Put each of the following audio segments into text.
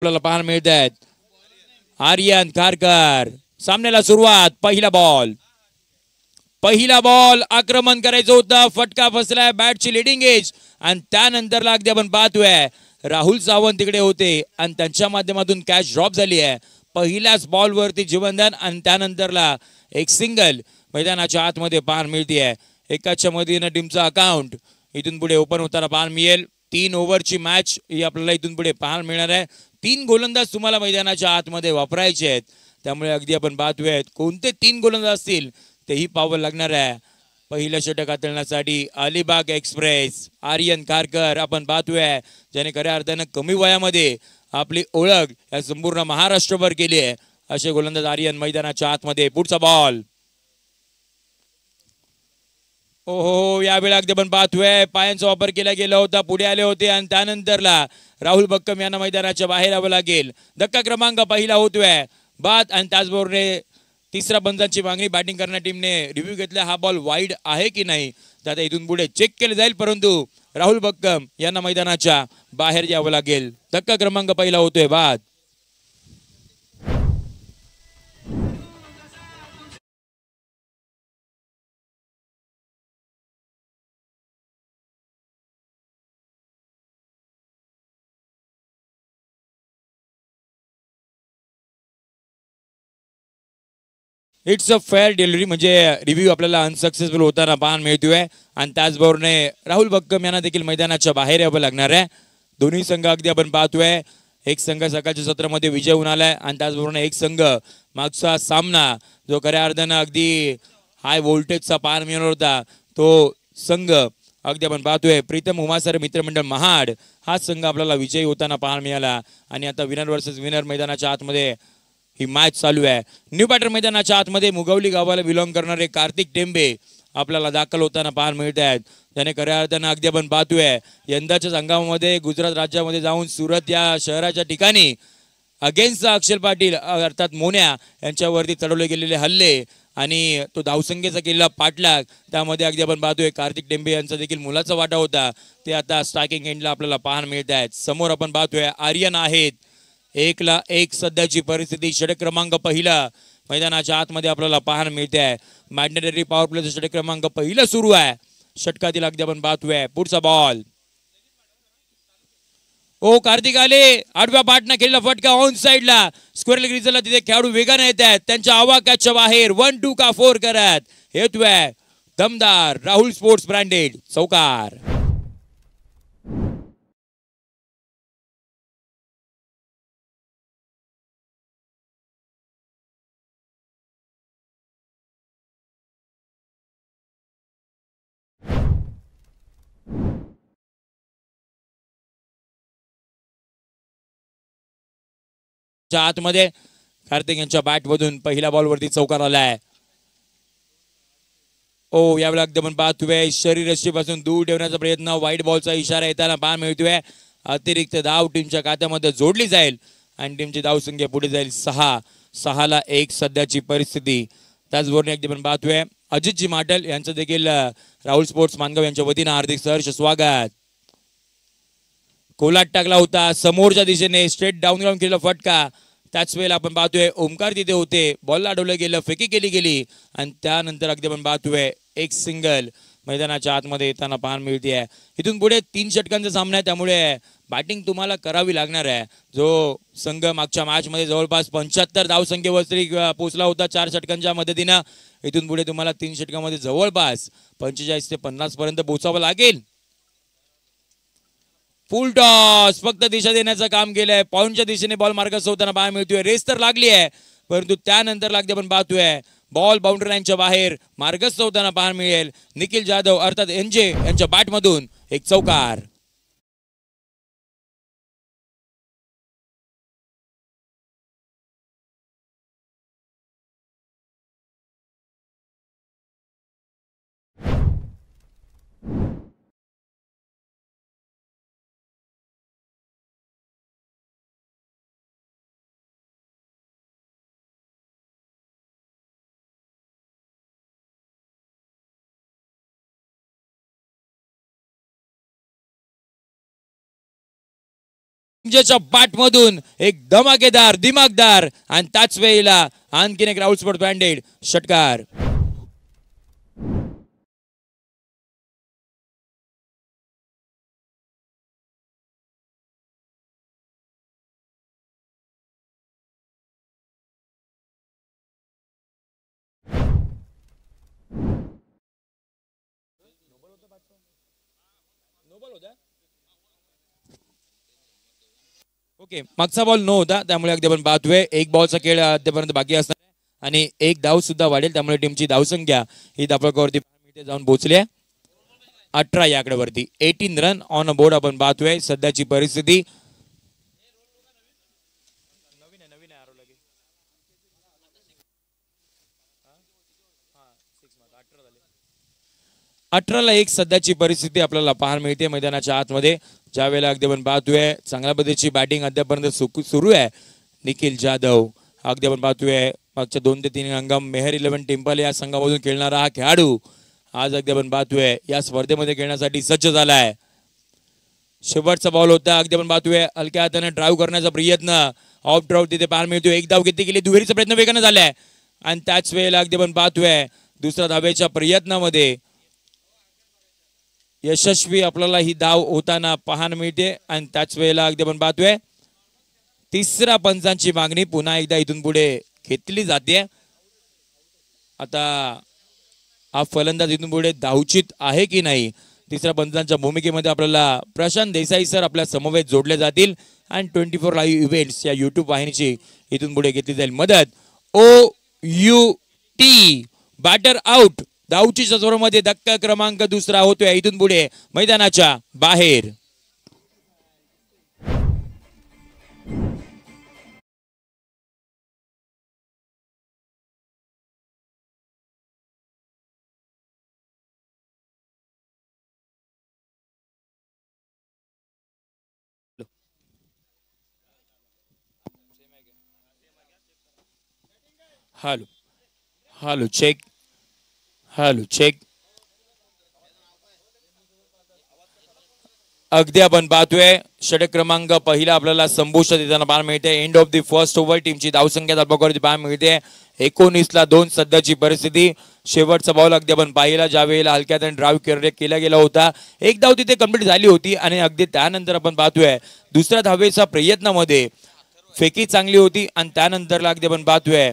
आपल्याला पाहायला मिळत आहेत. आर्यन कारकर सामन्याला सुरुवात. पहिला बॉल आक्रमण करायचं होतं. फटका फसलाय. बॅटची लिडिंग एज आणि त्यानंतर अगदी आपण पाहतोय राहुल सावंत तिकडे होते आणि त्यांच्या माध्यमातून कॅच ड्रॉप झाली आहे. पहिल्याच बॉलवरती जीवनदान आणि त्यानंतरला एक सिंगल मैदानाच्या आतमध्ये पाहायला मिळते. एकाच्या मदतीनं टीमचा अकाउंट इथून पुढे ओपन होताना पाहायला मिळेल. 3 ओव्हरची मॅच ही आपल्याला इथून पुढे पाहायला मिळणार आहे. 3 गोलंदाज तुम्हाला मैदानाच्या आतमध्ये वापरायचे आहेत. त्यामुळे अगदी आपण पाहतोय कोणते 3 गोलंदाज असतील तेही पाहावं लागणार आहे. पहिलं षटक हाताळण्यासाठी अलिबाग एक्सप्रेस आर्यन कारकर आपण पाहतोय ज्याने खऱ्या अर्थानं कमी वयामध्ये आपली ओळख या संपूर्ण महाराष्ट्रभर केली आहे. असे गोलंदाज आर्यन मैदानाच्या आतमध्ये. पुढचा बॉल. ओहो, यावेळी अगदी आपण पाहतोय पायांचा वापर केला गेला होता. पुढे आले होते आणि त्यानंतरला राहुल बक्कम यांना मैदानाच्या बाहेर यावं लागेल. धक्का क्रमांक पहिला होतोय बाद आणि त्याचबरोबर तिसऱ्या बंदाची मागणी बॅटिंग करणाऱ्या टीमने रिव्ह्यू घेतला. हा बॉल वाईड आहे की नाही तर आता इथून पुढे चेक केले जाईल, परंतु राहुल बक्कम यांना मैदानाच्या बाहेर यावं लागेल. धक्का क्रमांक पहिला होतोय बाद. इट्स अ फेअर डिलिव्हरी म्हणजे रिव्ह्यू आपल्याला अनसक्सेसफुल होताना पाहायला मिळतोय आणि त्याचबरोबर राहुल बक्कम यांना देखील मैदानाच्या बाहेर यावं लागणार आहे. दोन्ही संघ अगदी आपण पाहतोय एक संघ सकाळच्या सत्रामध्ये विजय होऊन आलाय आणि त्याचबरोबर एक संघ मागचा सामना जो खऱ्या अर्थानं अगदी हाय व्होल्टेजचा पाहायला मिळणार होता तो संघ अगदी आपण पाहतोय प्रीतम उमासर मित्रमंडळ महाड हा संघ आपल्याला विजयी होताना पाहायला मिळाला. आणि आता विनर वर्सेस विनर मैदानाच्या आतमध्ये ही मॅच चालू आहे. न्यू बॅटर मैदानाच्या आतमध्ये मुगवली गावाला बिलॉंग करणारे कार्तिक टेंबे आपल्याला दाखल होताना पाहायला मिळत आहेत. त्याने खऱ्या अर्थानं अगदी आपण पाहतोय यंदाच्या संघामध्ये गुजरात राज्यामध्ये जाऊन सुरत या शहराच्या ठिकाणी अगेन्स्ट अक्षर पाटील अर्थात मोन्या यांच्यावरती चढवले गेलेले हल्ले आणि तो धावसंख्येचा केलेला पाठलाग त्यामध्ये अगदी आपण पाहतोय कार्तिक टेंबे यांचा देखील मुलाचा वाटा होता. ते आता स्ट्रायकिंग एंडला आपल्याला पाहायला मिळत आहेत. समोर आपण पाहतोय आर्यन आहेत. 1-1 सध्याची परिस्थिती. षटक क्रमांक पहिला मैदानाच्या आतमध्ये आपल्याला पाहायला मिळते आहे. मॅग्नेटरी पॉवर प्लेचं षटक क्रमांक पहिलं सुरू आहे. षटकातील अगदी आपण पाहतोय पुढचा बॉल. ओ कार्तिक आले आडव्या पाठनं केलेला फटका ऑन साईडला स्क्वेअर ग्रीजला तिथे खेळाडू वेगाने येत आहेत. त्यांच्या आवाक्याच्या बाहेर 1-2 का 4 करत येतोय दमदार राहुल स्पोर्ट्स ब्रँडेड चौकार. आतमध्ये कार्तिक यांच्या बॅटमधून पहिल्या बॉलवरती चौकार आलाय. ओ यावेळी अगदी आपण पाहतोय शरीरयष्टीपासून दूर ठेवण्याचा प्रयत्न. व्हाईट बॉलचा इशारा येताना पाहायला मिळतोय. अतिरिक्त धाव टीमच्या खात्यामध्ये जोडली जाईल आणि टीमची धावसंख्या पुढे जाईल 6-1 सध्याची परिस्थिती. त्याचबरोबर अगदी आपण पाहतोय अजितजी माटल यांचं देखील राहुल स्पोर्ट्स मानगाव यांच्या वतीनं हार्दिक सहर्ष स्वागत. कोलाट टाकला होता समोरच्या दिशेने स्ट्रेट डाऊन ग्राउंड केलेला फटका. त्याच वेळेला आपण पाहतोय ओमकार तिथे होते. बॉलला अडवलं गेलं, फेकी केली गेली आणि त्यानंतर अगदी आपण पाहतोय एक सिंगल मैदानाच्या आतमध्ये येताना पाहायला मिळते आहे. इथून पुढे 3 षटकांचा सामना आहे त्यामुळे बॅटिंग तुम्हाला करावी लागणार आहे. जो संघ मागच्या मॅचमध्ये जवळपास 75 धावसंख्येवर पोहोचला होता 4 षटकांच्या मदतीनं, इथून पुढे तुम्हाला 3 षटकांमध्ये जवळपास 45 ते 50 पर्यंत पोहोचावं लागेल. फुल टॉस फक्त दिशा देण्याचं काम केलंय. पॉईंटच्या दिशेने बॉल मार्गस्थ होताना पाहायला मिळतोय. रेस तर लागली आहे परंतु त्यानंतर लागते आपण पाहतोय बॉल बाउंड्री लाईनच्या बाहेर मार्गस्थ होताना पाहायला मिळेल. निखिल जाधव अर्थात एनजे यांच्या बॅटमधून एक चौकार. बॅट मधून एक धमाकेदार दिमागदार आणि त्याच वेळेला आणखीन एक राहुल स्पोर्ट ब्रँडेड षटकार. ओके, मागचा बॉल नो होता, त्यामुळे अगदी आपण पाहतोय एक बॉलचा खेळ अद्यापर्यंत बाकी असणार आणि एक धाव सुद्धा वाढेल, त्यामुळे टीमची धावसंख्या ही धावफलकावरती जाऊन पोहोचली आहे 18 या आकड्यावरती. 18 रन ऑन अ बोर्ड आपण पाहतोय सध्याची परिस्थिती. 18ला 1 सध्याची परिस्थिती आपल्याला पाहायला मिळते मैदानाच्या आतमध्ये. ज्या वेळेला अगदी आपण पाहतोय चांगल्या पद्धतीची बॅटिंग अद्यापर्यंत सुरू आहे. निखिल जाधव अगदी आपण पाहतोय मागच्या 2 ते 3 अंगम मेहर 11 टेम्पल या संघामधून खेळणारा हा खेळाडू आज अगदी आपण पाहतोय या स्पर्धेमध्ये खेळण्यासाठी सज्ज झालाय. शेवटचा बॉल होता, अगदी आपण पाहतोय हलक्या हाताने ड्राईव्ह करण्याचा प्रयत्न, ऑफ ड्राईव्ह तिथे पाहायला मिळतोय. एक धाव किती गेली, दुहेरीचा प्रयत्न वेगाने झालाय आणि त्याच वेळेला अगदी आपण पाहतोय दुसऱ्या धावेच्या प्रयत्नामध्ये यशस्वी आपल्याला ही धाव होताना पाहायला मिळते आणि त्याच वेळेला अगदी आपण पाहतोय तिसऱ्या पंचांची मागणी पुन्हा एकदा इथून पुढे घेतली जाते. आता हा फलंदाज इथून पुढे धावचित आहे की नाही, तिसऱ्या पंचांच्या भूमिकेमध्ये आपल्याला प्रशांत देसाई सर आपल्या समवेत जोडले जातील आणि 24 लाईव्ह इव्हेंट्स या युट्यूब वाहिनीची इथून पुढे घेतली जाईल मदत. OUT बॅटर आउट, धावची सजोरमध्ये धक्का क्रमांक दुसरा होतोय इथून पुढे मैदानाच्या बाहेर. Hello hello check, hello check. अगदी आपण पाहतोय षटक क्रमांक पहिला आपल्याला संपुष्टात येताना पाहायला मिळते. End of the first over. टीमची धावसंख्या धावफलकावरती पाहायला मिळते 19ला 2 सध्याची परिस्थिती. शेवटचा बॉल अगदी आपण पाहिला ज्या वेळेला हलक्यात ड्राईव्ह केला गेला होता, एक धाव तिथे कंप्लीट झाली होती आणि अगदी त्यानंतर आपण पाहतोय दुसऱ्या धावेच्या प्रयत्नामध्ये फेकी चांगली होती आणि त्यानंतरला अगदी आपण पाहतोय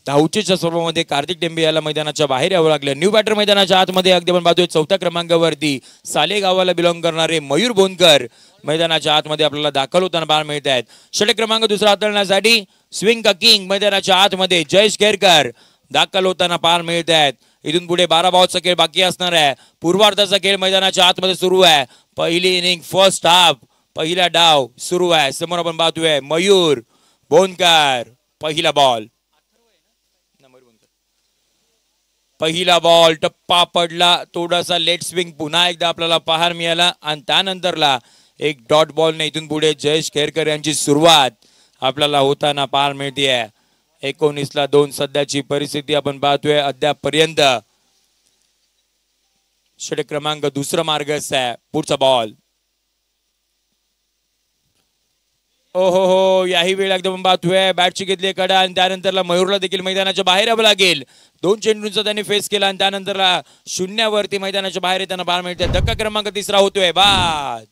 धावचीच्या स्वरूपामध्ये कार्तिक टेंबे याला मैदानाच्या बाहेर यावं लागलं. न्यू बॅटर मैदानाच्या आतमध्ये अगदी आपण पाहतोय 4थ्या क्रमांकावरती साले गावाला बिलॉंग करणारे मयूर बोनकर मैदानाच्या आतमध्ये आपल्याला दाखल होताना पाहायला मिळत आहेत. षटक क्रमांक दुसरा हाताळण्यासाठी स्विंग का किंग मैदानाच्या आतमध्ये जयेश केरकर दाखल होताना पाहायला मिळत आहेत. इथून पुढे 12 बॉलचा खेळ बाकी असणार आहे. पूर्वार्धाचा खेळ मैदानाच्या आतमध्ये सुरू आहे. पहिली इनिंग फर्स्ट हाफ, पहिला डाव सुरू आहे. समोर आपण पाहतोय मयूर बोनकर. पहिला बॉल, पहिला बॉल टप्पा पडला, थोडासा लेट स्विंग पुन्हा एकदा आपल्याला पाहायला मिळाला आणि त्यानंतरला एक डॉट बॉलने इथून पुढे जयेश खेरकर यांची सुरुवात आपल्याला होताना पाहायला मिळते. 19ला 2 सध्याची परिस्थिती आपण पाहतोय अद्यापर्यंत. षटक क्रमांक दुसरा मार्गस्थ आहे. पुढचा बॉल, हो याही वेळ एकदम पाहतोय बॅटची घेतली कडा आणि त्यानंतरला मयूरला देखील मैदानाच्या बाहेर यावं लागेल. 2 चेंडूंचा त्यांनी फेस केला आणि त्यानंतरला शून्यावरती मैदानाच्या बाहेर येताना पाहायला मिळते. धक्का क्रमांक तिसरा होतोय बाद.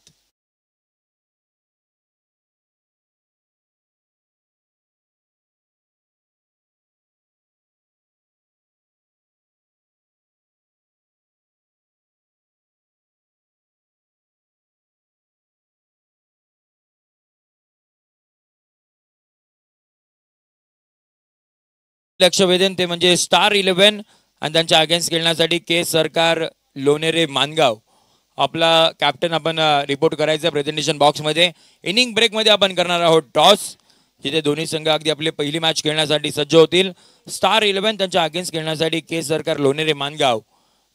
लक्ष वेधन ते म्हणजे स्टार 11 आणि त्यांच्या अगेन्स्ट खेळण्यासाठी के सरकार लोणेरे मानगाव आपला कॅप्टन आपण रिपोर्ट करायचा प्रेझेंटेशन बॉक्स मध्ये. इनिंग ब्रेक मध्ये आपण करणार आहोत टॉस, जिथे दोन्ही संघ अगदी आपली पहिली मॅच खेळण्यासाठी सज्ज होतील. स्टार 11 त्यांच्या अगेन्स्ट खेळण्यासाठी के सरकार लोणेरे मानगाव,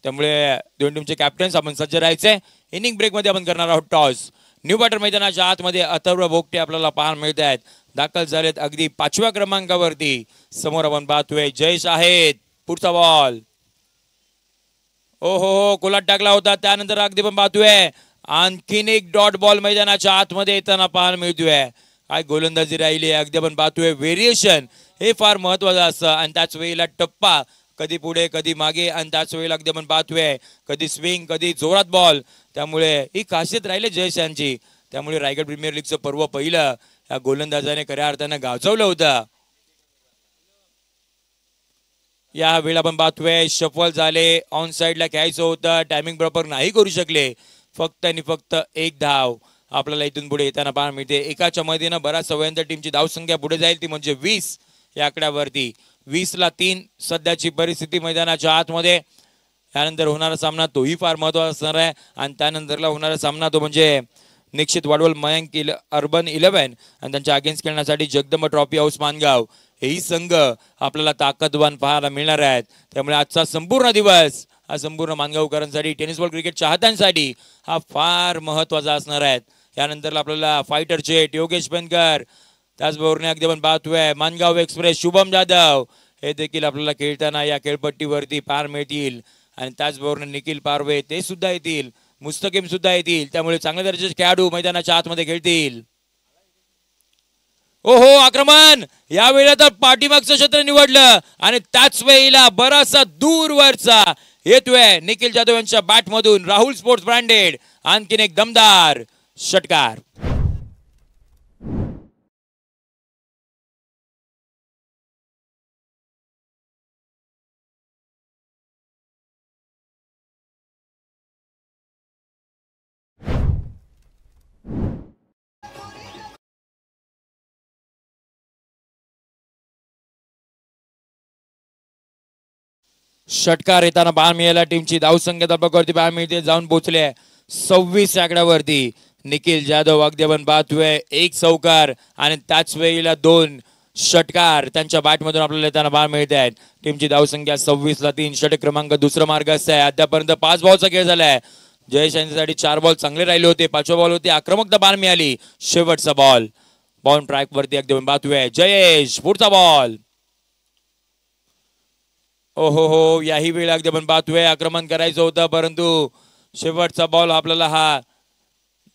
त्यामुळे दोन टीमचे कॅप्टन्स आपण सज्ज राहायचे. इनिंग ब्रेक मध्ये आपण करणार आहोत टॉस. न्यू बॅटर मैदानाच्या आतमध्ये अथर्व बोगटे आपल्याला पाहायला मिळत आहेत, दाखल झालेत अगदी 5व्या क्रमांकावरती. समोर आपण पाहतोय जयेश आहेत. पुढचा बॉल, हो कोलाट टाकला होता, त्यानंतर अगदी पण पाहतोय आणखीन एक डॉट बॉल मैदानाच्या आतमध्ये येताना पाहायला मिळतोय. काय गोलंदाजी राहिली अगदी आपण पाहतोय. व्हेरिएशन हे फार महत्वाचं असतं आणि त्याच वेळेला टप्पा कधी पुढे कधी मागे आणि त्याच वेळेला अगदी आपण पाहतोय कधी स्विंग कधी जोरात बॉल. त्यामुळे ही खासियत राहिली जयेश यांची. त्यामुळे रायगड प्रीमियर लीगचं पर्व पहिलं या गोलंदाजाने खऱ्या अर्थानं गाजवलं होतं. या वेळेला आपण पाहतोय शफल झाले. ऑन साइडला घ्यायचं होतं, टायमिंग प्रॉपर नाही करू शकले. फक्त आणि फक्त एक धाव आपल्याला इथून पुढे येताना पाहायला मिळते. एकाच्या मध्येनं बऱ्याच सवयंतर टीमची धावसंख्या पुढे जाईल ती म्हणजे 20 या आकड्यावरती. 20-3 सध्याची परिस्थिती मैदानाच्या आतमध्ये. त्यानंतर होणारा सामना तोही फार महत्वाचा असणार आहे आणि त्यानंतरला होणारा सामना तो म्हणजे निश्चित वाडवल मयंक अर्बन 11 आणि त्यांच्या अगेन्स्ट खेळण्यासाठी जगदंब ट्रॉफी हाऊस मानगाव हेही संघ आपल्याला ताकदवान पाहायला मिळणार आहेत. त्यामुळे आजचा संपूर्ण दिवस हा संपूर्ण मानगावकरांसाठी टेनिस बॉल क्रिकेट चाहत्यांसाठी हा फार महत्वाचा असणार आहे. यानंतर आपल्याला फायटर जेट योगेश बनकर त्याचबरोबर अगदी आपण पाहतोय मानगाव एक्सप्रेस शुभम जाधव हे देखील आपल्याला खेळताना या खेळपट्टीवरती पार मिळतील आणि त्याचबरोबर निखिल पारवे ते सुद्धा येतील. मुस्तकीम सुद्धा येतील. त्यामुळे चांगल्या दर्जाचे खेळाडू मैदानाच्या आतमध्ये खेळतील. ओहो आक्रमण या वेळेला तर पाठीमागचं क्षेत्र निवडलं आणि त्याच वेळेला बराचसा दूरवरचा येतोय निखिल जाधव यांच्या बॅट मधून. राहुल स्पोर्ट्स ब्रँडेड आणखीन एक दमदार षटकार. षटकार येताना पाहायला मिळाला. टीमची धावसंख्या धावपकावरती पाहायला मिळते जाऊन पोहोचले 26 आकड्यावरती. निखिल जाधव अगदी आपण पाहतोय एक चौकार आणि त्याच वेळेला 2 षटकार त्यांच्या बॅटमधून आपल्याला येताना पाहायला मिळत आहेत. टीमची धावसंख्या 26-3. षटक क्रमांक दुसरा मार्गस्थ आहे. अद्यापर्यंत 5 बॉलचा खेळ झालाय. जयेश यांच्यासाठी 4 बॉल चांगले राहिले होते. 5व्या बॉल होती आक्रमकता पाहायला मिळाली. शेवटचा बॉल बाउंड ट्रॅक वरती अगदी आपण पाहतोय. जयेश पुढचा बॉल. ओहो हो याही वेळा अगदी आपण पाहतोय आक्रमण करायचं होतं परंतु शेवटचा बॉल आपल्याला हा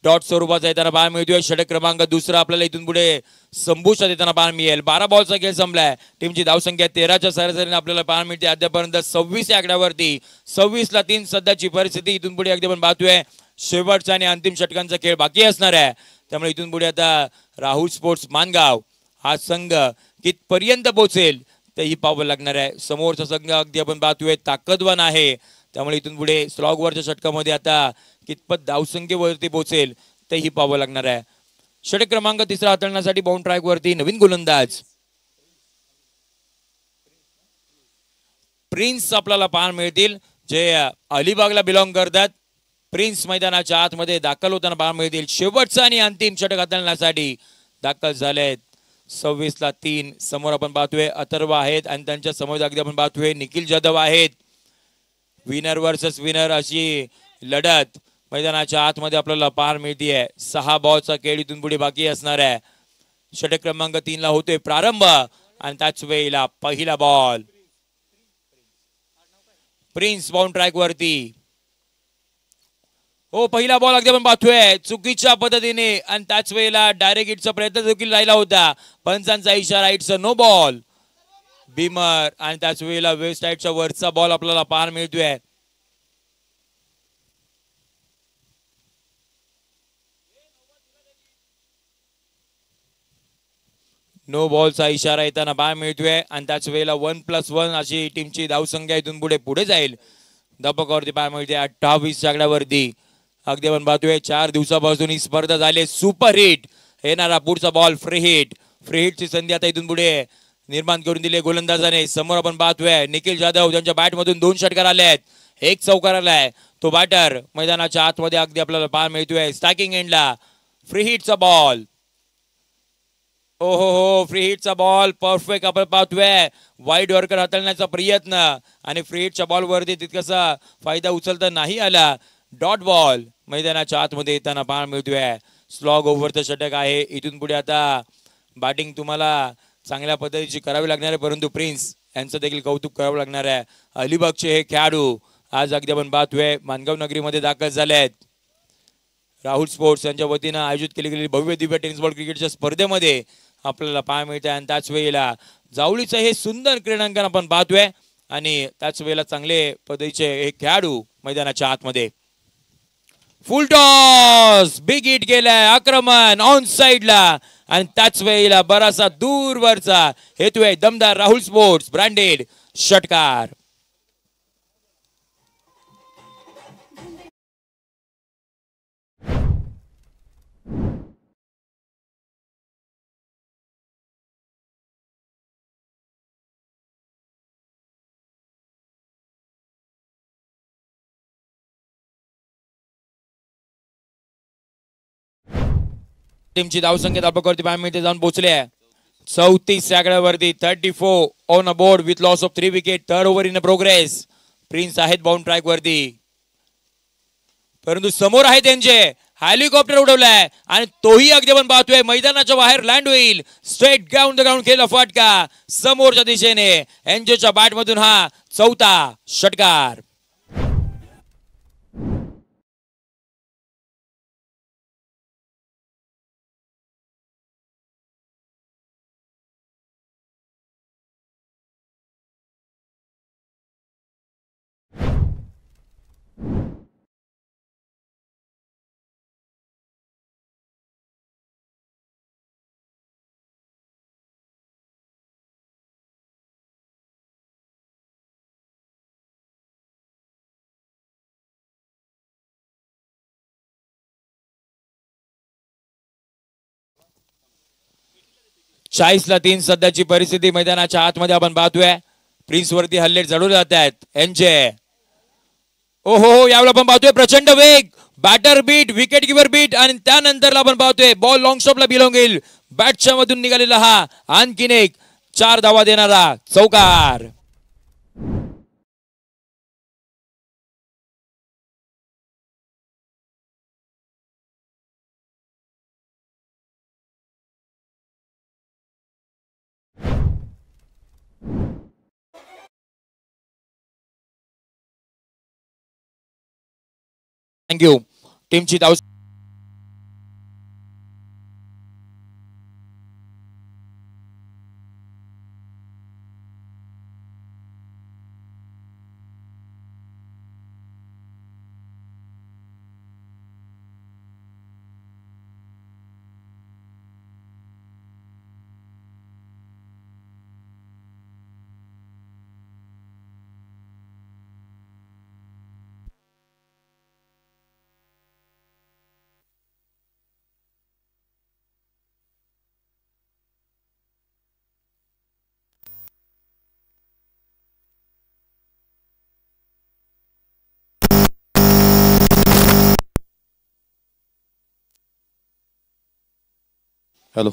डॉट स्वरूपाचा येताना पाहायला मिळतोय. षटक क्रमांक दुसरा आपल्याला इथून पुढे संपुष्टात येताना पाहायला मिळेल. 12 बॉलचा खेळ संपलाय. टीमची धावसंख्या 13च्या सरासरीने आपल्याला पाहायला मिळते. अद्यापर्यंत 26 या आकड्यावरती. 26-3 सध्याची परिस्थिती. इथून पुढे अगदी आपण पाहतोय शेवटचा आणि अंतिम षटकांचा खेळ बाकी असणार आहे. त्यामुळे इथून पुढे आता राहुल स्पोर्ट्स मानगाव हा संघ कितपर्यंत पोहोचेल तेही पाहावं लागणार आहे. समोरचा संघ अगदी आपण पाहतोय ताकदवान आहे. त्यामुळे इथून पुढे स्लॉगवरच्या षटकामध्ये आता कितपत धावसंख्येवरती पोहोचेल तेही पाहावं लागणार आहे. षटक क्रमांक तिसरा हाताळण्यासाठी बाउंड ट्रॅक वरती नवीन गोलंदाज प्रिन्स आपल्याला पाहायला मिळतील जे अलिबागला बिलॉंग करतात. प्रिन्स मैदानाच्या आतमध्ये दाखल होताना पाहायला मिळतील. शेवटचा आणि अंतिम षटक हाताळण्यासाठी दाखल झालेत. 26-3. समोर आपण पाहतोय अथर्व आहेत आणि त्यांच्या समोर अगदी आपण पाहतोय निखिल जाधव आहेत. विनर वर्सेस विनर अशी लढत मैदानाच्या आतमध्ये आपल्याला पाहायला मिळतीये. 6 बॉलचा खेळ इथून पुढे बाकी असणार आहे. षटक क्रमांक 3 ला होतोय प्रारंभ आणि त्याच वेळेला पहिला बॉल. प्रिन्स बाउंड ट्रॅक वरती. हो पहिला बॉल अगदी आपण पाहतोय चुकीच्या पद्धतीने आणि त्याच वेळेला डायरेक्ट हिटचा प्रयत्न देखील राहिला होता. पंचांचा इशारा इट्स नो बॉल. बीमर आणि त्याच वेळेला वेस्ट साइडच्या वरचा बॉल आपल्याला पाहायला मिळतोय. नो बॉलचा इशारा येताना पाहायला मिळतोय आणि त्याच वेळेला 1+1 अशी टीमची धावसंख्या इथून पुढे जाईल. धपकावरती पाहायला मिळते 28 आकड्यावरती. अगदी आपण पाहतोय 4 दिवसापासून ही स्पर्धा झाली. सुपर हिट येणारा पुढचा बॉल फ्री हिट. फ्री हिटची संधी आता इथून पुढे निर्माण करून दिली गोलंदाजाने. समोर आपण पाहतोय निखिल जाधव त्यांच्या बॅट मधून 2 षटकार आले आहेत. 1 चौकार आलाय. तो बॅटर मैदानाच्या आतमध्ये अगदी आपल्याला पाहायला मिळतोय. स्टॅकिंग एंडला फ्री हिटचा बॉल. ओहो हो फ्री हिटचा बॉल परफेक्ट आपण पाहतोय. वाईड वर्कर हाताळण्याचा प्रयत्न आणि फ्री हिटच्या बॉल वरती तितकासा फायदा उचलता नाही आला. डॉट बॉल मैदानाच्या आतमध्ये येताना पाहायला मिळतोय. स्लॉग ओव्हरचं षटक आहे. इथून पुढे आता बॅटिंग तुम्हाला चांगल्या पद्धतीची करावी लागणार आहे परंतु प्रिन्स यांचं देखील कौतुक करावं लागणार आहे. अलिबागचे हे खेळाडू आज अगदी आपण पाहतोय मानगाव नगरीमध्ये दाखल झाले आहेत. राहुल स्पोर्ट्स यांच्या वतीनं आयोजित केली गेलेली भव्य दिव्य टेनिस बॉल क्रिकेटच्या स्पर्धेमध्ये आपल्याला पाहायला मिळत आहे. आणि त्याच वेळेला जावळीचं हे सुंदर क्रीडांगण आपण पाहतोय आणि त्याच वेळेला चांगले पद्धतीचे हे खेळाडू मैदानाच्या आतमध्ये. फुल टॉस बिग हिट गेलाय, आक्रमण ऑन साइडला आणि त्याच वेळेला बराचसा दूरवरचा हेतू आहे. दमदार राहुल स्पोर्ट्स ब्रँडेड षटकार. टीमची धावसंख्या धावपकावरती पाहायला मिळते, जाऊन पोहोचले आहे 34 आकड्यावरती. 34 on a board with loss of 3 wicket. Third over in progress. Prince आहेत बाउंड ट्रॅक वरती, परंतु समोर आहे त्यांचे हेलिकॉप्टर उडवलाय आणि तोही अगदी आपण पाहतोय मैदानाच्या बाहेर लँड होईल. स्ट्रेट ग्राउंड द ग्राउंड केला फटका समोरच्या दिशेने. एनजेच्या बॅट मधून हा चौथा षटकार. ला 3 सध्याची परिस्थिती मैदानाच्या आतमध्ये आपण पाहतोय. प्रिन्स वरती हल्ले चढवले जात आहेत. एनजे ओहो यावेळेला आपण पाहतोय प्रचंड वेग. Batter beat, wicket keeper beat आणि त्यानंतरला आपण पाहतोय बॉल लॉंग स्टॉपला बिलॉंग येईल. बॅटच्या मधून निघालेला हा आणखीन एक 4 धावा देणारा चौकार. थँक्यू. टीमची धाव hello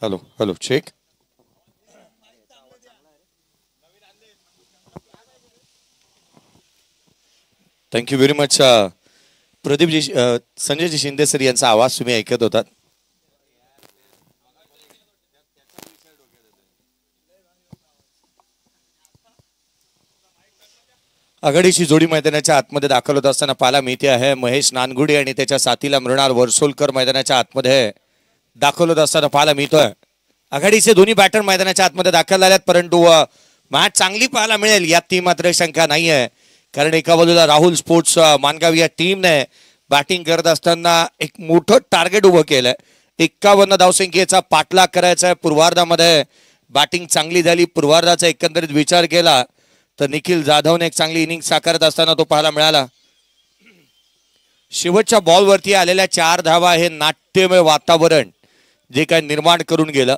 hello hello check. Thank you very much. Pradeepji Sanjayji Shinde sir यांचा आवाज तुम्ही ऐकत होतात. आघाडीची जोडी मैदानाच्या आतमध्ये दाखल होत असताना पाहायला मिळते आहे. महेश नानगुडे आणि त्याच्या साथीला मृणाल वर्सोलकर मैदानाच्या आतमध्ये दाखल होत असताना पाहायला मिळतोय. आघाडीचे दोन्ही बॅटर मैदानाच्या आतमध्ये दाखल झाल्यात, परंतु मॅच चांगली पाहायला मिळेल यात मात्र शंका नाही आहे. कारण एका बाजूला राहुल स्पोर्ट्स मानगाव या टीमने बॅटिंग करत असताना एक मोठं टार्गेट उभं केलंय. 51 धावसंख्येचा पाठलाग करायचा आहे. पूर्वार्धामध्ये बॅटिंग चांगली झाली. पूर्वार्धाचा एकंदरीत विचार केला तर निखिल जाधवने एक चांगली इनिंग साकारत असताना तो पाहायला मिळाला. शेवटच्या बॉलवरती आलेल्या 4 धावा हे नाट्यमय वातावरण जे काही निर्माण करून गेलं.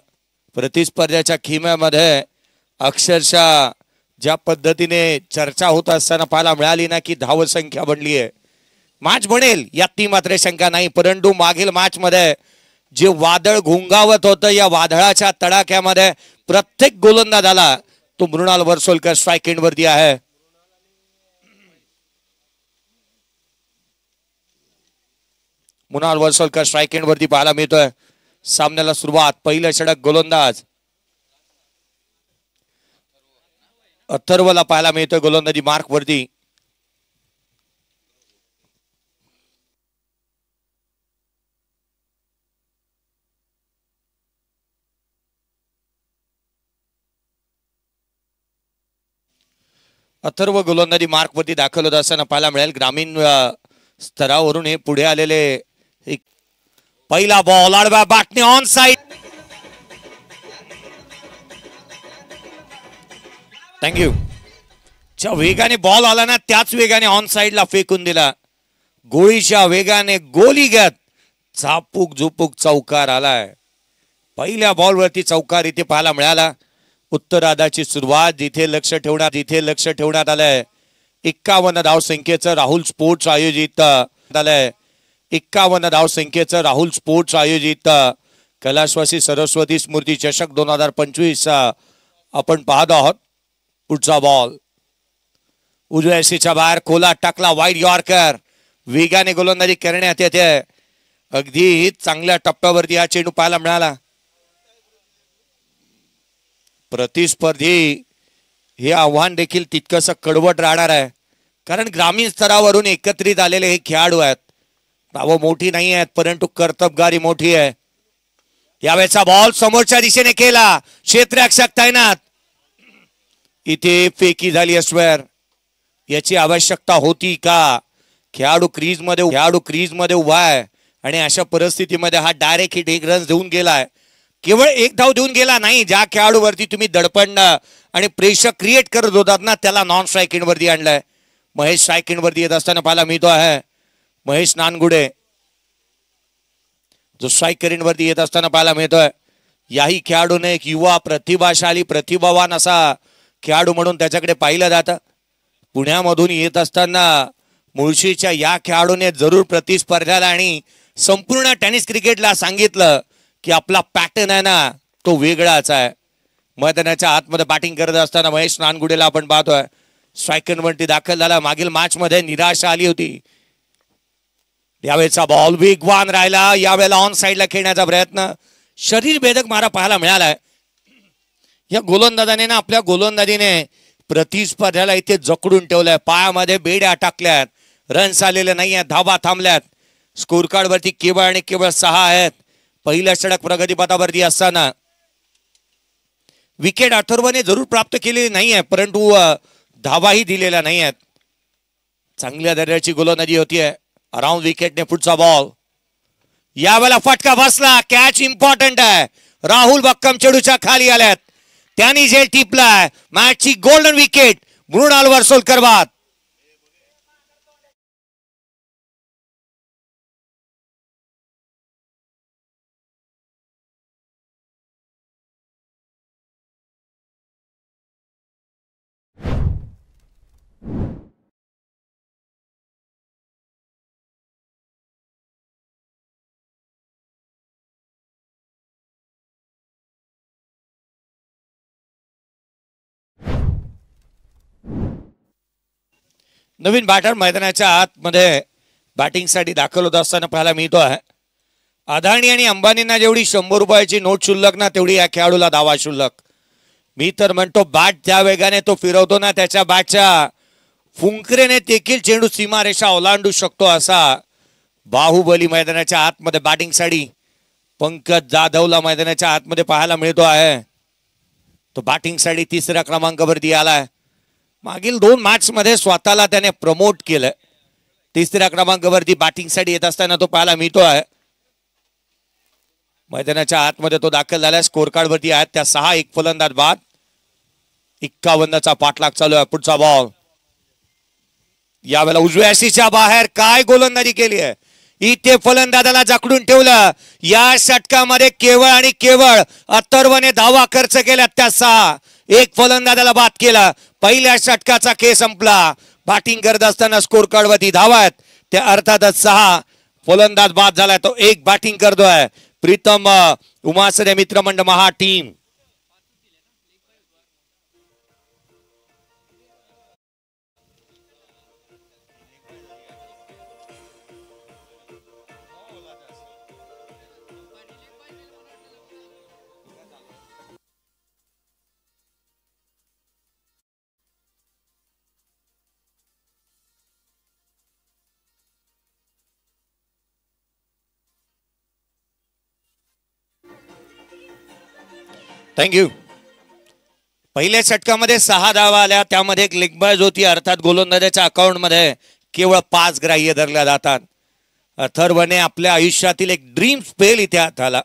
प्रतिस्पर्ध्याच्या खिम्यामध्ये अक्षरशः ज्या पद्धतीने चर्चा होत असताना पाहायला मिळाली ना की धावसंख्या बनली आहे मॅच बनेल यातही मात्र शंका नाही, परंतु मागील मॅच मध्ये जे वादळ घोंगावत होतं या वादळाच्या तडाख्यामध्ये प्रत्येक गोलंदाज आला तो मृणाल वर्सोलकर स्ट्राइक एंड वरती आहे. मृणाल वर्सोलकर स्ट्राइक एंड वरती पाहायला मिळतोय. सामन्याला सुरुवात पहिलं षटक गोलंदाज अथर्वला पाहायला मिळतोय गोलंदाजी मार्क वरती. अथर्व गोलंदाजी मार्क वरती दाखल होत असताना पाहायला मिळेल. ग्रामीण स्तरावरून हे पुढे आलेले एक पहिला बॉल आडव्या बॅटने ऑन साइड. थँक्यू. ज्या वेगाने बॉल आला ना त्याच वेगाने ऑन साइडला फेकून दिला. गोळीच्या वेगाने गोली घेत झापूक झुपूक चौकार आलाय. पहिल्या बॉलवरती चौकार इथे पाहायला मिळाला. उत्तरार्धाची सुरुवात जिथे लक्ष ठेवण्यात आलंय. 51 धाव संख्येचं राहुल स्पोर्ट्स आयोजित आलंय. 51 धाव संख्येचं राहुल स्पोर्ट्स आयोजित कैलासवासी सरस्वती स्मृती चषक 2025 आपण पाहत आहोत. पुढचा बॉल उजव्या सीच्या बाहेर खोला टाकला. वाईड यॉर्कर वेगाने गोलंदाजी करण्यात येते. अगदी चांगल्या टप्प्यावरती हा चेंडू पाहायला मिळाला. प्रतिस्पर्धी हे आव्हान देखील तितकंसं कडवट राहणार आहे, कारण ग्रामीण स्तरावरून एकत्रित आलेले हे खेळाडू आहेत. नावं मोठी नाही आहेत परंतु कर्तबगारी मोठी आहे. यावेळेचा बॉल समोरच्या दिशेने केला. क्षेत्ररक्षक तैनात. इथे फेकी झाली अस्वर. याची आवश्यकता होती का? खेळाडू क्रीज मध्ये उभा आहे आणि अशा परिस्थितीमध्ये हा डायरेक्ट हिट 1 रन देऊन गेलाय. केवळ 1 धाव देऊन गेला नाही. ज्या खेळाडूवरती तुम्ही दडपण आणि प्रेशर क्रिएट करत होतात ना त्याला नॉन स्ट्राइक एंड वरती आणलंय. महेश स्ट्राइक एंड वरती येत असताना पाहायला मिळतो आहे. महेश नानगुडे जो स्ट्राइक एंड वरती येत असताना पाहायला मिळतोय. याही खेळाडूने एक युवा प्रतिभाशाली प्रतिभावान असा खेळाडू म्हणून त्याच्याकडे पाहिलं जातं. पुण्यामधून येत असताना मुळशीच्या या खेळाडूने जरूर प्रतिस्पर्ध्याला आणि संपूर्ण टेनिस क्रिकेटला सांगितलं की आपला पॅटर्न आहे ना तो वेगळाच आहे. मैदानाच्या आतमध्ये बॅटिंग करत असताना महेश नानगुडेला आपण पाहतोय स्ट्रायकर वरती दाखल झाला. मागील मॅच मध्ये निराशा आली होती. यावेळेचा बॉल वेगवान राहिला. यावेळेला ऑन साइडला खेळण्याचा प्रयत्न शरीर भेदक मारा पाहायला मिळालाय. या गोलंदाजाने ना आपल्या गोलंदाजीने प्रतिस्पर्ध्याला इथे जकडून ठेवलंय. पायामध्ये बेड्या टाकल्यात. रन्स आलेले नाही आहेत. धावा थांबल्यात. स्कोर कार्ड वरती केवळ आणि केवळ 6 आहेत. पहिल्या षटक प्रगतीपथावरती असताना विकेट अथर्वने जरूर प्राप्त केलेली नाही आहे परंतु धावाही दिलेल्या नाही आहेत. चांगल्या दर्जाची गोलंदाजी होतीये. अराउंड विकेटने पुढचा बॉल. यावेळेला फटका बसला. कॅच इम्पॉर्टंट आहे. राहुल बक्कम चेडूच्या खाली आल्यात. त्यांनी झेल टिपलाय. मॅचची गोल्डन विकेट मृणाल वर्सोलकर बाद. नवीन बॅटर मैदानाच्या आतमध्ये बॅटिंगसाठी दाखल होत असताना पाहायला मिळतो आहे. अदानी आणि अंबानींना जेवढी 100 रुपयाची नोट शुल्लक ना तेवढी या खेळाडूला दावा शुल्लक. मी तर म्हणतो बॅट त्या वेगाने तो फिरवतो ना त्याच्या बॅटच्या फुंकरेने देखील चेंडू सीमारेषा ओलांडू शकतो असा बाहुबली मैदानाच्या आतमध्ये बॅटिंगसाठी पंकज जाधवला मैदानाच्या आतमध्ये पाहायला मिळतो आहे. तो बॅटिंगसाठी 3ऱ्या क्रमांकावरती आलाय. मागील 2 मॅच मध्ये स्वतःला त्याने प्रमोट केलं. 3ऱ्या क्रमांकावरती बॅटिंगसाठी येत असताना तो पाहायला मिळतो आहे. मैदानाच्या आतमध्ये तो दाखल झालाय. स्कोर कार्ड वरती आहेत त्या 6. 1 फलंदाज बाद. 51चा पाठलाग चालू आहे. पुढचा बॉल. यावेळेला उजव्या सीच्या बाहेर काय गोलंदाजी केली आहे. इथे फलंदाजाला जकडून ठेवलं. या षटकामध्ये केवळ आणि केवळ अथर्वने धावा खर्च केल्या त्या 6. 1 फलंदाजाला बाद केला. पहिल्या षटकाचा खेळ संपला. बॅटिंग करत असताना स्कोर कार्ड वरती धावा आहेत त्या अर्थातच 6 फलंदाज बाद झालाय, तो एक बॅटिंग करतोय प्रीतम उमासरे मित्रमंडळ महा टीम. थँक्यू. पहिल्या षटकामध्ये 6 धावा आल्या, त्यामध्ये एक लेगबाज होती, अर्थात गोलंदाजाच्या अकाउंट मध्ये केवळ 5 ग्राह्य धरल्या जातात. अथर्वने आपल्या आयुष्यातील एक ड्रीम स्पेल इथे हात आला.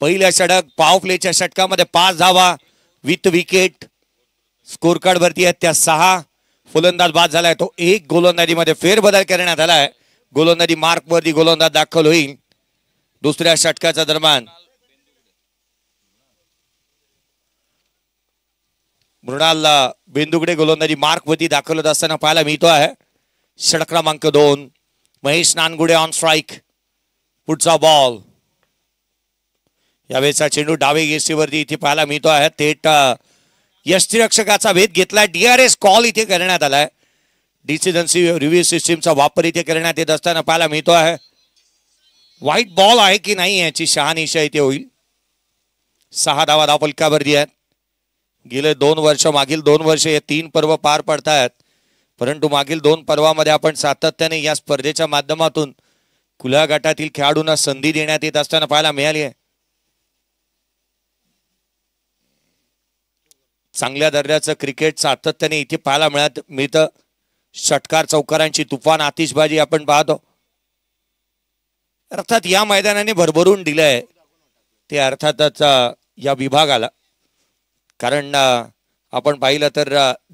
पहिल्या षटक पॉवर प्लेच्या षटकामध्ये 5 धावा विथ विकेट स्कोर कार्ड वरती आहेत. त्या 6 फलंदाज बाद झालाय, तो एक गोलंदाजीमध्ये फेरबदल करण्यात आलाय. गोलंदाजी मार्क वरती गोलंदाज दाखल होईल दुसऱ्या षटकाच्या दरम्यान. मृणाल बेंदुगडे गोलंदाजी मार्क वरती दाखल होत असताना पाहायला मिळतो आहे. षटक क्रमांक 2 महेश नानगुडे ऑन स्ट्राईक. पुढचा बॉल, यावेळेचा चेंडू डावे गेशीवरती इथे पाहायला मिळतो आहे. थेट यष्टिरक्षकाचा भेद घेतलाय. DRS कॉल इथे करण्यात आलाय. डिसिजन रिव्ह्यू सिस्टीमचा वापर इथे करण्यात येत असताना पाहायला मिळतो आहे. व्हाईट बॉल आहे की नाही याची शहानिशा इथे होईल. 6 धावा धावफलकावरती आहेत. गेले 2 वर्ष, मागील 2 वर्ष हे 3 पर्व पार पडतायत, परंतु मागील 2 पर्वामध्ये आपण सातत्याने या स्पर्धेच्या माध्यमातून खुल्या गटातील खेळाडूंना संधी देण्यात येत असताना पाहायला मिळाली आहे. चांगल्या दर्जाचं क्रिकेट सातत्याने इथे पाहायला मिळतं. षटकार चौकारांची तुफान आतिषबाजी आपण पाहतो. अर्थात या मैदानाने भरभरून दिलंय ते अर्थातच या विभागाला, कारण आपण पाहिलं तर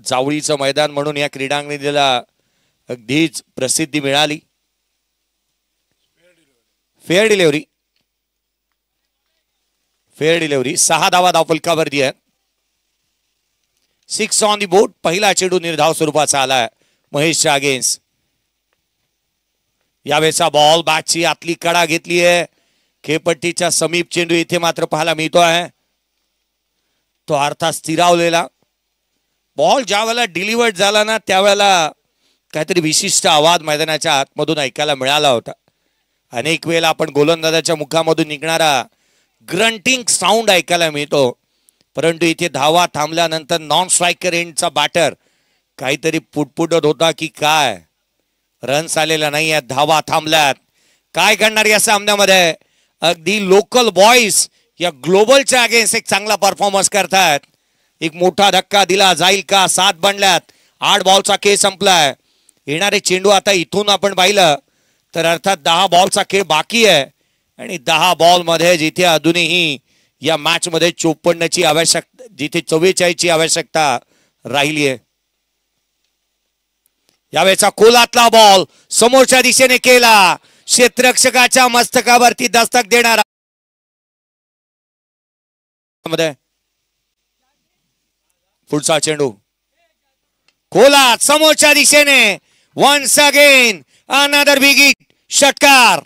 जावळीचं मैदान म्हणून या क्रीडांगणीला अगदीच प्रसिद्धी मिळाली. फेअर डिलिव्हरी 6 धावा धावफलकावरती आहे. 6 ऑन दी बोर्ड. पहिला चेंडू निर्धाव स्वरूपाचा आलाय महेशच्या अगेन्स्ट. यावेळेचा बॉल बॅटची आतली कडा घेतली आहे. खेळपट्टीच्या समीप चेंडू इथे मात्र पाहायला मिळतो आहे. तो अर्थात स्थिरावलेला बॉल ज्या वेळेला डिलिव्हर्ड झाला ना, त्यावेळेला काहीतरी विशिष्ट आवाज मैदानाच्या आतमधून ऐकायला मिळाला होता. अनेक वेळेला आपण गोलंदाजाच्या मुखामधून निघणारा ग्रंटिंग साऊंड ऐकायला मिळतो, परंतु इथे धावा थांबल्यानंतर नॉन स्ट्रायकर एंडचा बॅटर काहीतरी पुटपुटत होता की काय. रन्स आलेला नाही आहेत, धावा थांबल्यात. काय करणार या सामन्यामध्ये. अगदी लोकल बॉईज या ग्लोबलच्या अगेन्स्ट एक चांगला परफॉर्मन्स करतायत. एक मोठा धक्का दिला जाईल का. 7 बनल्यात. 8 बॉलचा खेळ संपलाय. येणारे चेंडू आता इथून आपण पाहिलं तर अर्थात 10 बॉलचा खेळ बाकी आहे आणि 10 बॉल मध्ये जिथे अजूनही या मॅच मध्ये 54ची आवश्यकता, जिथे 44ची आवश्यकता राहिली आहे. यावेळेचा खोलातला बॉल समोरच्या दिशेने केला. क्षेत्ररक्षकाच्या मस्तकावरती दस्तक देणारा पुढचा चेंडू खोलात समोरच्या दिशेने. Once again another big hit. षटकार.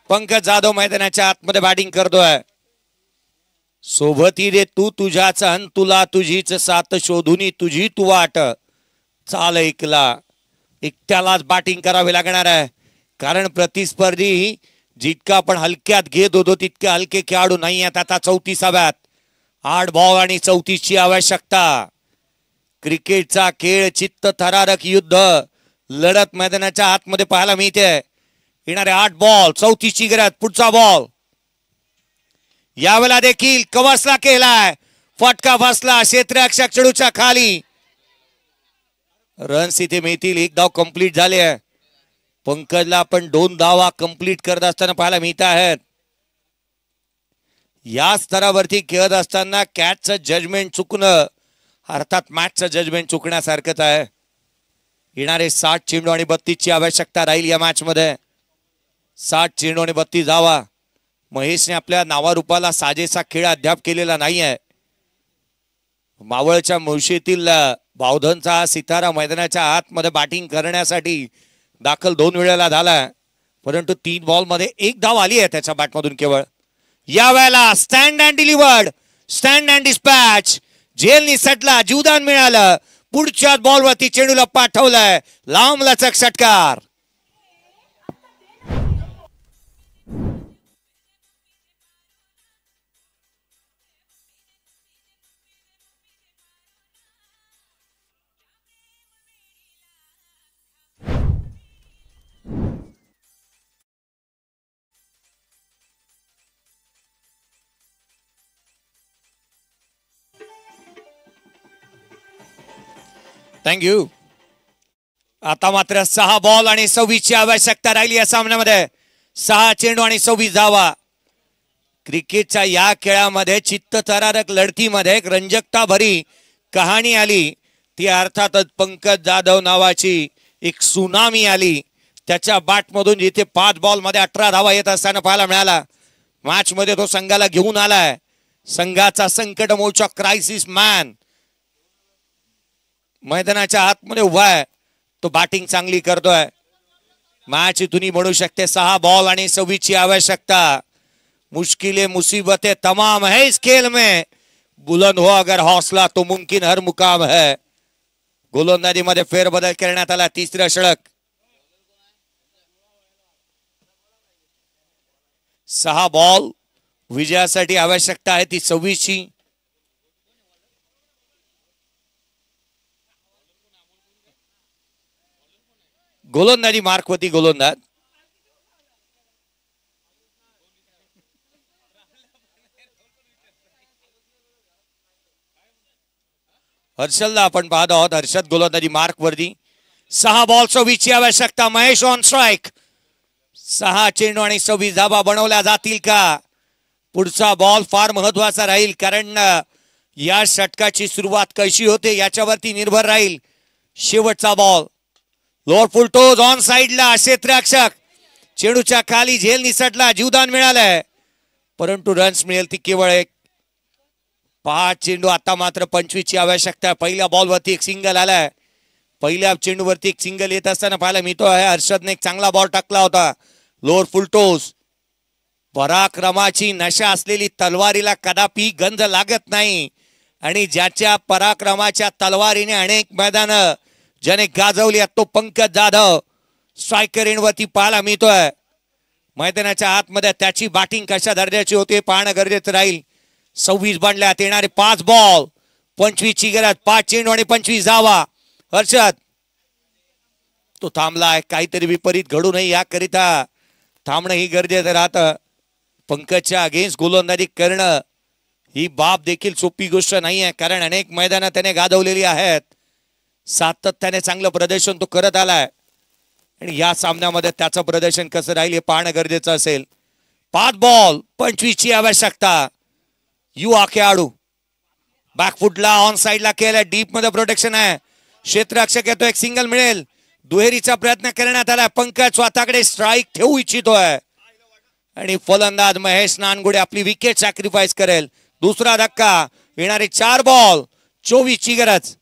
पंकज जाधव मैदानाच्या आतमध्ये बॅटिंग करतोय. सोबती रे तू तुझ्याच अन तुला तुझीच साथ शोधूनी तुझी तू वाट. चाल ऐकला. एकट्यालाच बॅटिंग करावी लागणार आहे, कारण प्रतिस्पर्धी जितका आपण हलक्यात घेत होतो तितके हलके खेळाडू नाही आहेत. आता 34व्यात 8 बॉल आणि 34ची आवश्यकता. क्रिकेटचा खेळ चित्त थरारक युद्ध लढत मैदानाच्या आतमध्ये पाहायला मिळते. येणारे 8 बॉल 34ची गरज. पुढचा बॉल यावेळेला देखील कवसला केलाय. फटका फसला. क्षेत्ररक्षक चेंडूच्या खाली. रन्स इथे मिळतील. 1 धाव कंप्लीट झाले आहे. पंकजला आपण 2 धावा कंप्लीट करत असताना पाहायला मिळत आहेत. या स्तरावरती खेळत असताना कॅचचं जजमेंट चुकणं अर्थात मॅचचं जजमेंट चुकण्यासारखंच आहे. येणारे 60 चेंडू आणि 32 ची आवश्यकता राहील या मॅच मध्ये. 60 चेंडू आणि 32 धावा. महेशने आपल्या नावारूपाला साजेसा खेळ अद्याप केलेला नाही आहे. मावळच्या मुळशीतील बावधनचा सितारा मैदानाच्या आतमध्ये बॅटिंग करण्यासाठी दाखल 2 वेळेला झाला, परंतु 3 बॉल मध्ये 1 धाव आली आहे त्याच्या बॅटमधून केवळ. या वेळेला stand and delivered, stand and dispatch. झेल निसटला, जीवदान मिळालं. पुढच्या बॉलवरती चेंडूला पाठवलाय, लांब लचक षटकार. थँक्यू. आता मात्र 6 बॉल आणि 26 ची आवश्यकता राहिली या सामन्यामध्ये. 6 चेंडू आणि 26 धावा. क्रिकेटच्या या खेळामध्ये चित्तथरारक लढतीमध्ये एक रंजकता भरी कहाणी आली. ती अर्थातच पंकज जाधव नावाची एक सुनामी आली. त्याच्या बॅटमधून जिथे 5 बॉल मध्ये 18 धावा येत असताना पाहायला मिळाला. मॅच मध्ये तो संघाला घेऊन आलाय. संघाचा संकट मोर्चा क्रायसिस मॅन मैदानाच्या आतमध्ये उभा आहे. तो बॅटिंग चांगली करतोय. मॅच इथून म्हणू शकते 6 बॉल आणि 26 ची आवश्यकता. मुश्किलें मुसीबतें तमाम है इस खेल में, बुलंद हो अगर हौसला तो मुमकिन हर मुकाम है. गोलंदाजी मध्ये फेरबदल करण्यात आला. 3रा षटक. 6 बॉल विजयासाठी आवश्यकता आहे ती 26 ची. गोलंदाजी मार्कवती गोलंदाज. हर्षलला आपण पाहत आहोत. हर्षद गोलंदाजी मार्क वरती. 6 बॉल 26 ची आवश्यकता. Mahesh on strike. 6 चेंडू आणि 26 धावा बनवल्या जातील का? पुढचा बॉल फार महत्वाचा राहील, कारण या षटकाची सुरुवात कशी होते याच्यावरती निर्भर राहील. शेवटचा ball. Lower full toes on साइडला क्षेत्ररक्षक. चेंडूच्या खाली झेल निसटला, जीवदान मिळालंय, परंतु रन्स मिळेल ती केवळ 1. 5 चेंडू. आता मात्र 25 ची आवश्यकता. पहिल्या बॉलवरती एक सिंगल आलाय. पहिल्या चेंडूवरती एक सिंगल येत असताना पाहायला मिळतो आहे. हर्षदने एक चांगला बॉल टाकला होता. लोअर फुल टोज. पराक्रमाची नशा असलेली तलवारीला कदापि गंज लागत नाही, आणि ज्याच्या पराक्रमाच्या तलवारीने अनेक मैदान ज्याने गाजवली तो पंकज जाधव स्ट्रायकर एंडवरती पाहायला मिळतोय. मैदानाच्या आतमध्ये त्याची बॅटिंग कशा दर्जाची होते पाहणं गरजेचं राहील. 26 बनल्यात. येणारे 5 बॉल 25 ची गरज. 5 चेंडू आणि 25 धावा. हर्षद तो थांबलाय. काहीतरी विपरीत घडू नये याकरिता थांबणं ही गरजेचं राहतं. पंकजच्या अगेन्स्ट गोलंदाजी करणं ही बाब देखील सोपी गोष्ट नाही आहे, कारण अनेक मैदानं त्याने गाजवलेली आहेत. सातत्याने चांगलं प्रदर्शन तो करत आलाय, आणि या सामन्यामध्ये त्याचं प्रदर्शन कसं राहील हे पाहणं गरजेचं असेल. 5 बॉल 25 ची आवश्यकता. युवा खेळाडू बॅकफुटला ऑन साइडला केलाय. डीप मध्ये प्रोटेक्शन आहे. क्षेत्ररक्षक येतो. एक सिंगल मिळेल. दुहेरीचा प्रयत्न करण्यात आला. पंकज स्वतःकडे स्ट्राइक ठेवू इच्छितोय, आणि फलंदाज महेश नानगुडे आपली विकेट सॅक्रिफाईस करेल. दुसरा धक्का. येणारे 4 बॉल 24 ची गरज.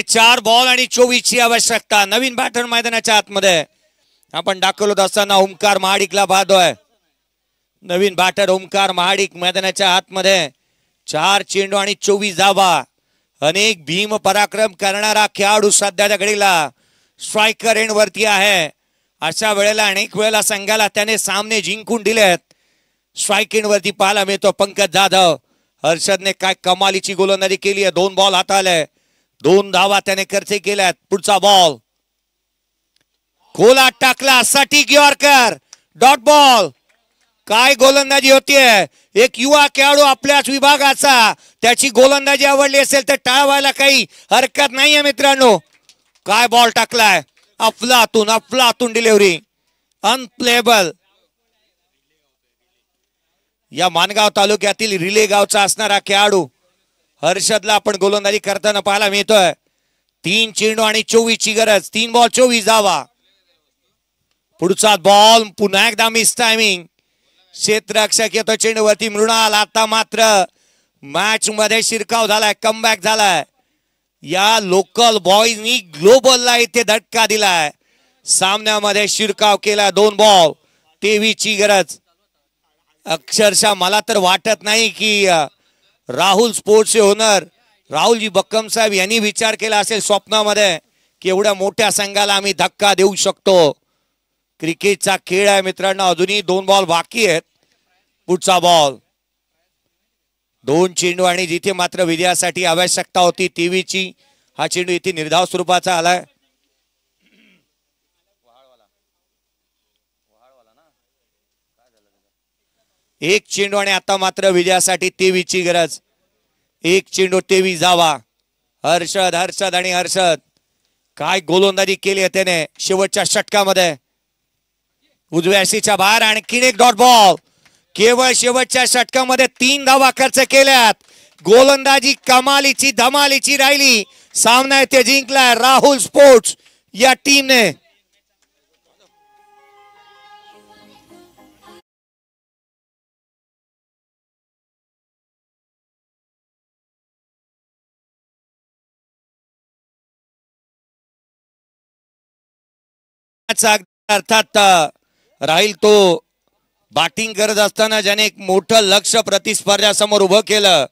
चार बॉल आणि 24 ची आवश्यकता. नवीन बॅटर मैदानाच्या आतमध्ये आपण दाखवत असताना ओमकार महाडिकला पाहतोय. नवीन बॅटर ओमकार महाडिक मैदानाच्या आतमध्ये. 4 चेंडू आणि 24 धावा. अनेक भीम पराक्रम करणारा खेळाडू सध्याच्या घडीला स्ट्रायकर एंड वरती आहे. अशा वेळेला अनेक वेळेला संघाला त्याने सामने जिंकून दिलेत. स्ट्राईक एंड वरती पाहायला मिळतो पंकज जाधव. हर्षदने काय कमालीची गोलंदाजी केली आहे. 2 बॉल हाताळले, 2 धावा त्याने खर्च केल्यात. पुढचा बॉल खोला टाकला साठी यॉर्कर, डॉट बॉल. काय गोलंदाजी होतीये. एक युवा खेळाडू आपल्याच विभागाचा, त्याची गोलंदाजी आवडली असेल तर टाळवायला काही हरकत नाहीये मित्रांनो. काय बॉल टाकलाय. अफलातून डिलिव्हरी, अनप्लेबल. या मानगाव तालुक्यातील रिले गावचा असणारा खेळाडू हर्षदला आपण गोलंदाजी करताना पाहायला मिळतोय. 3 चेंडू आणि 24 ची गरज. 3 बॉल 24 धावा. पुढचा बॉल पुन्हा एकदा मिस टायमिंग. क्षेत्ररक्षक येतो चेंडूवरती मृणाल. आता मात्र मॅच मध्ये शिरकाव झालाय, कमबॅक झालाय. या लोकल बॉयजनी ग्लोबलला इथे धक्का दिलाय. सामन्यामध्ये शिरकाव केला. 2 बॉल 23 ची गरज. अक्षरशः मला तर वाटत नाही की राहुल स्पोर्ट्सचे ओनर राहुलजी बक्कम साहेब यांनी विचार केला असेल स्वप्नामध्ये की एवढ्या मोठ्या संघाला आम्ही धक्का देऊ शकतो. क्रिकेटचा खेळ आहे मित्रांनो. अजूनही 2 बॉल बाकी आहेत. पुढचा बॉल 2 चेंडू आणि जिथे मात्र विजयासाठी आवश्यकता होती 23 ची, हा चेंडू इथे निर्धाव स्वरूपाचा आलाय. एक चेंडू आणि आता मात्र विजयासाठी 23 ची गरज. 1 चेंडू 23 धावा. हर्षद काय गोलंदाजी केली आहे त्याने शेवटच्या षटकामध्ये. उजव्या शीच्या बाहेर आणखीन एक डॉट बॉल. केवळ शेवटच्या षटकामध्ये 3 धावा खर्च केल्यात. गोलंदाजी कमालीची धमालीची राहिली. सामना इथे जिंकलाय राहुल स्पोर्ट्स या टीमने. अर्थात राहील तो बॅटिंग करत असताना ज्याने एक मोठं लक्ष प्रतिस्पर्ध्यासमोर उभं केलं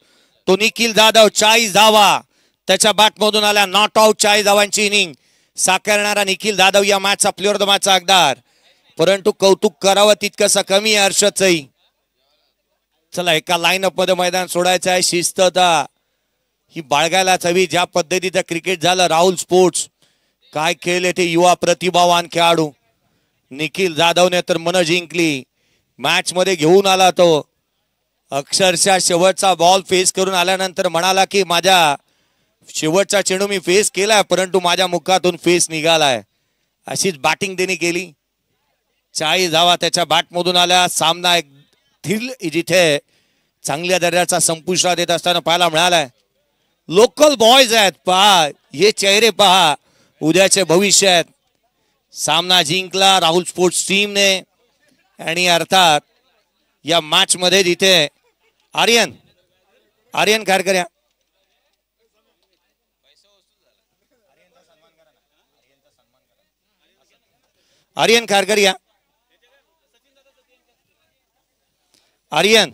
तो निखिल जाधव. 40 धावा त्याच्या बॅटमधून आल्या. नॉट आउट 40 धावांची इनिंग साकारणारा निखिल जाधव या मॅचचा प्लेअर ऑफ द मॅचचा हकदार. परंतु कौतुक करावं तितकंसं कमी आहे हर्षदचंही. चला एका लाईनअप मध्ये मैदान सोडायचं आहे. शिस्तता ही बाळगायलाच हवी. ज्या पद्धतीचं क्रिकेट झालं राहुल स्पोर्ट्स काय खेळले ते युवा प्रतिभावान खेळाडू. निखिल जाधवने तर मन जिंकली. मॅच मध्ये घेऊन आला तो. अक्षरशः शेवटचा बॉल फेस करून आल्यानंतर म्हणाला की माझ्या शेवटचा चेंडू मी फेस केलाय परंतु माझ्या मुखातून फेस निघालाय. अशीच बॅटिंग त्यांनी केली. 40 धावा त्याच्या बॅटमधून आल्या. सामना एक जिथे चांगल्या दर्जाचा संपुष्टात येत असताना पाहायला मिळालाय. लोकल बॉयज आहेत पहा, हे चेहरे पहा उद्याचे भविष्य आहेत. सामना जिंकला राहुल स्पोर्ट्स टीमने. आणि अर्थात या मॅच मध्ये जिथे आर्यन खारकर या आर्यन